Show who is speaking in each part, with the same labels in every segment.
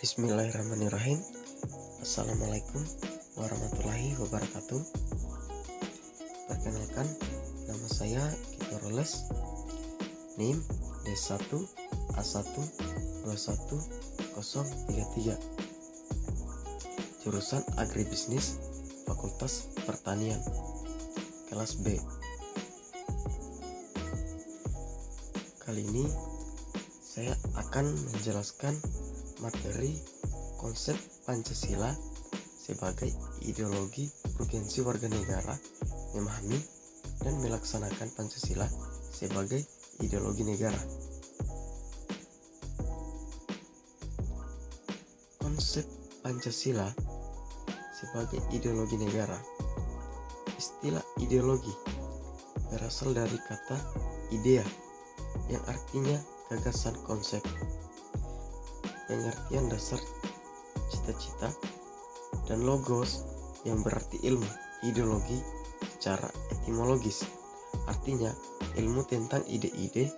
Speaker 1: Bismillahirrahmanirrahim. Assalamualaikum warahmatullahi wabarakatuh. Perkenalkan, nama saya Kito Roles, NIM D1A121033, jurusan Agribisnis, Fakultas Pertanian, kelas B. Kali ini saya akan menjelaskan materi konsep Pancasila sebagai ideologi urgensi warga negara memahami dan melaksanakan Pancasila sebagai ideologi negara. Konsep Pancasila sebagai ideologi negara. Istilah ideologi berasal dari kata idea yang artinya gagasan, konsep, pengertian dasar, cita-cita, dan logos yang berarti ilmu. Ideologi secara etimologis artinya ilmu tentang ide-ide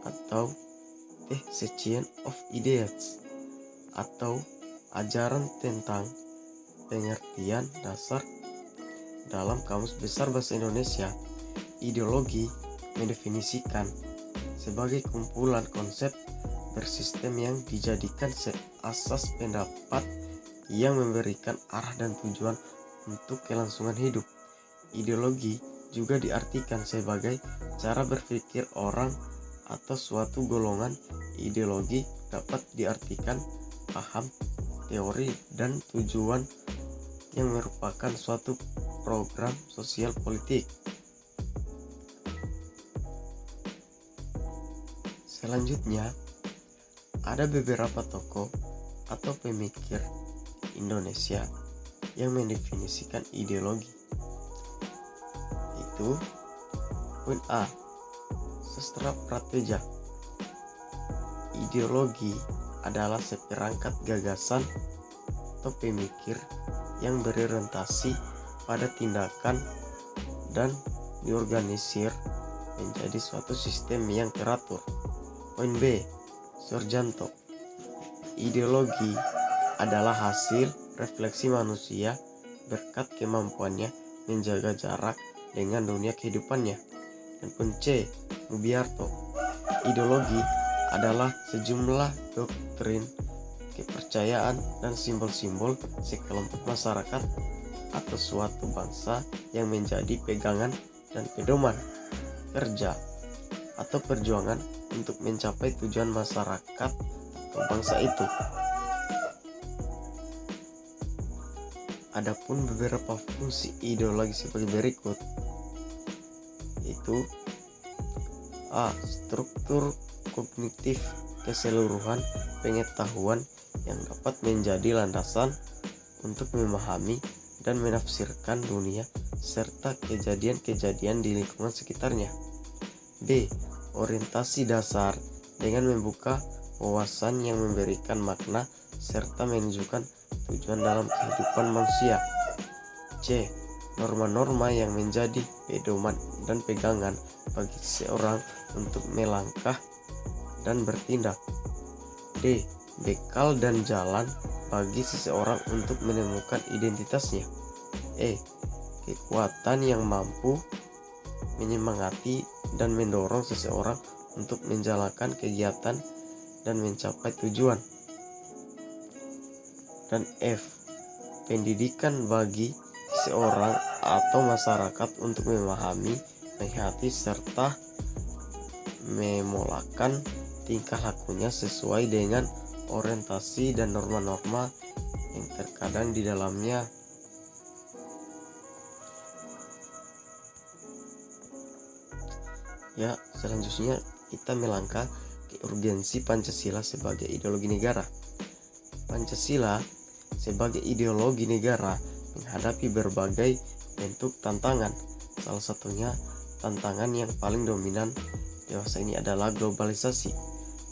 Speaker 1: atau the science of ideas, atau ajaran tentang pengertian dasar. Dalam Kamus Besar Bahasa Indonesia, ideologi mendefinisikan sebagai kumpulan konsep bersistem yang dijadikan asas pendapat yang memberikan arah dan tujuan untuk kelangsungan hidup. Ideologi juga diartikan sebagai cara berpikir orang atau suatu golongan. Ideologi dapat diartikan paham, teori, dan tujuan yang merupakan suatu program sosial politik. Selanjutnya, ada beberapa tokoh atau pemikir Indonesia yang mendefinisikan ideologi. Itu poin A, Sastra Prateja. Ideologi adalah seperangkat gagasan atau pemikir yang berorientasi pada tindakan dan diorganisir menjadi suatu sistem yang teratur. Poin B, Surjanto. Ideologi adalah hasil refleksi manusia berkat kemampuannya menjaga jarak dengan dunia kehidupannya. Dan poin C, Mubiarto. Ideologi adalah sejumlah doktrin, kepercayaan, dan simbol-simbol sekelompok masyarakat atau suatu bangsa yang menjadi pegangan dan pedoman kerja atau perjuangan untuk mencapai tujuan masyarakat atau bangsa itu. Adapun beberapa fungsi ideologi sebagai berikut, yaitu A. Struktur kognitif keseluruhan pengetahuan yang dapat menjadi landasan untuk memahami dan menafsirkan dunia serta kejadian-kejadian di lingkungan sekitarnya. B. Orientasi dasar dengan membuka wawasan yang memberikan makna serta menunjukkan tujuan dalam kehidupan manusia. C. Norma-norma yang menjadi pedoman dan pegangan bagi seseorang untuk melangkah dan bertindak. D. Bekal dan jalan bagi seseorang untuk menemukan identitasnya. E. Kekuatan yang mampu menyemangati dan mendorong seseorang untuk menjalankan kegiatan dan mencapai tujuan. Dan F. Pendidikan bagi seseorang atau masyarakat untuk memahami, menghayati, serta memolakan tingkah lakunya sesuai dengan orientasi dan norma-norma yang terkadang di dalamnya. Ya, selanjutnya kita melangkah ke urgensi Pancasila sebagai ideologi negara. Pancasila sebagai ideologi negara menghadapi berbagai bentuk tantangan. Salah satunya tantangan yang paling dominan dewasa ini adalah globalisasi.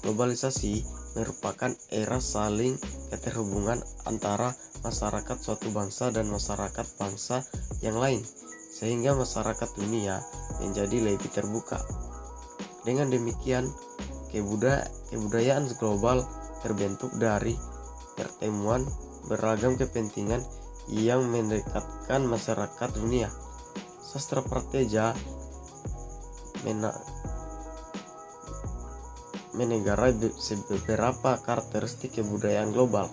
Speaker 1: Globalisasi merupakan era saling keterhubungan antara masyarakat suatu bangsa dan masyarakat bangsa yang lain, sehingga masyarakat dunia menjadi lebih terbuka. Dengan demikian, kebudayaan global terbentuk dari pertemuan beragam kepentingan yang mendekatkan masyarakat dunia. Sastra Prateja menegarai beberapa karakteristik kebudayaan global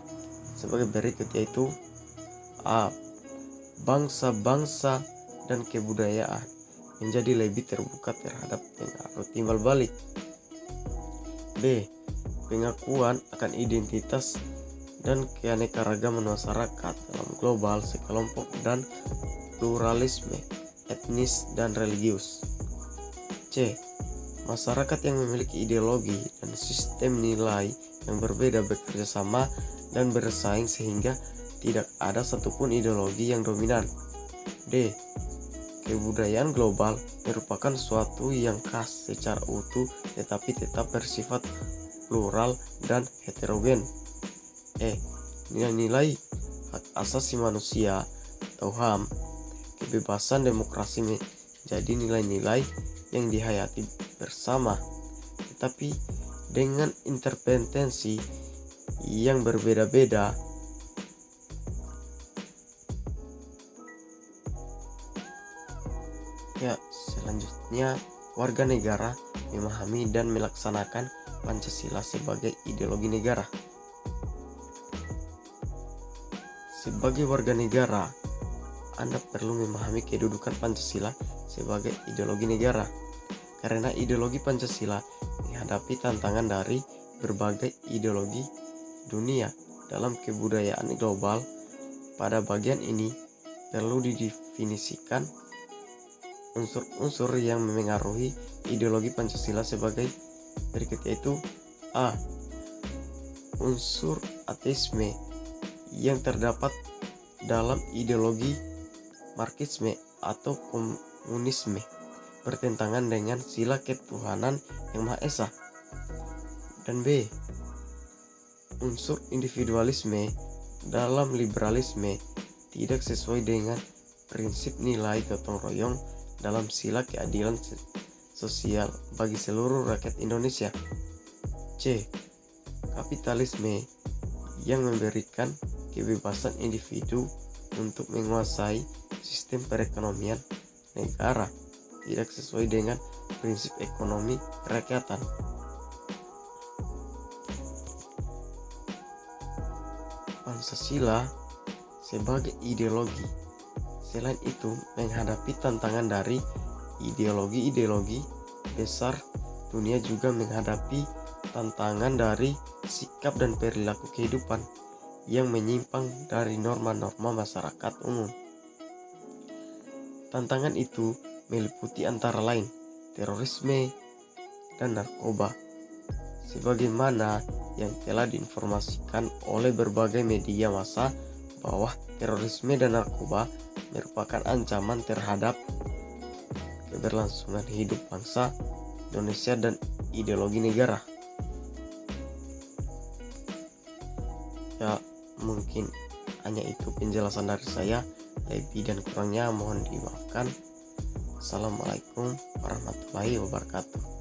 Speaker 1: sebagai berikut, yaitu A. Bangsa-bangsa dan kebudayaan menjadi lebih terbuka terhadap pengaruh timbal balik. B. Pengakuan akan identitas dan keanekaragaman masyarakat dalam global sekelompok dan pluralisme etnis dan religius. C. Masyarakat yang memiliki ideologi dan sistem nilai yang berbeda bekerja sama dan bersaing sehingga tidak ada satupun ideologi yang dominan. D. Kebudayaan global merupakan suatu yang khas secara utuh tetapi tetap bersifat plural dan heterogen. E. Nilai-nilai hak asasi manusia atau HAM, kebebasan, demokrasi menjadi nilai-nilai yang dihayati bersama, tetapi dengan intervensi yang berbeda-beda. Ya, selanjutnya warga negara memahami dan melaksanakan Pancasila sebagai ideologi negara. Sebagai warga negara, Anda perlu memahami kedudukan Pancasila sebagai ideologi negara, karena ideologi Pancasila menghadapi tantangan dari berbagai ideologi dunia dalam kebudayaan global. Pada bagian ini perlu didefinisikan unsur-unsur yang memengaruhi ideologi Pancasila sebagai berikut, yaitu A. Unsur ateisme yang terdapat dalam ideologi Marxisme atau komunisme bertentangan dengan sila ketuhanan yang Maha Esa. Dan B. Unsur individualisme dalam liberalisme tidak sesuai dengan prinsip nilai gotong royong dalam sila keadilan sosial bagi seluruh rakyat Indonesia. C. Kapitalisme yang memberikan kebebasan individu untuk menguasai sistem perekonomian negara tidak sesuai dengan prinsip ekonomi kerakyatan. Pancasila sebagai ideologi selain itu menghadapi tantangan dari ideologi-ideologi besar dunia, juga menghadapi tantangan dari sikap dan perilaku kehidupan yang menyimpang dari norma-norma masyarakat umum. Tantangan itu meliputi antara lain terorisme dan narkoba, sebagaimana yang telah diinformasikan oleh berbagai media massa bahwa terorisme dan narkoba merupakan ancaman terhadap keberlangsungan hidup bangsa Indonesia dan ideologi negara. Ya, mungkin hanya itu penjelasan dari saya. Lebih dan kurangnya mohon dimaafkan. Assalamualaikum warahmatullahi wabarakatuh.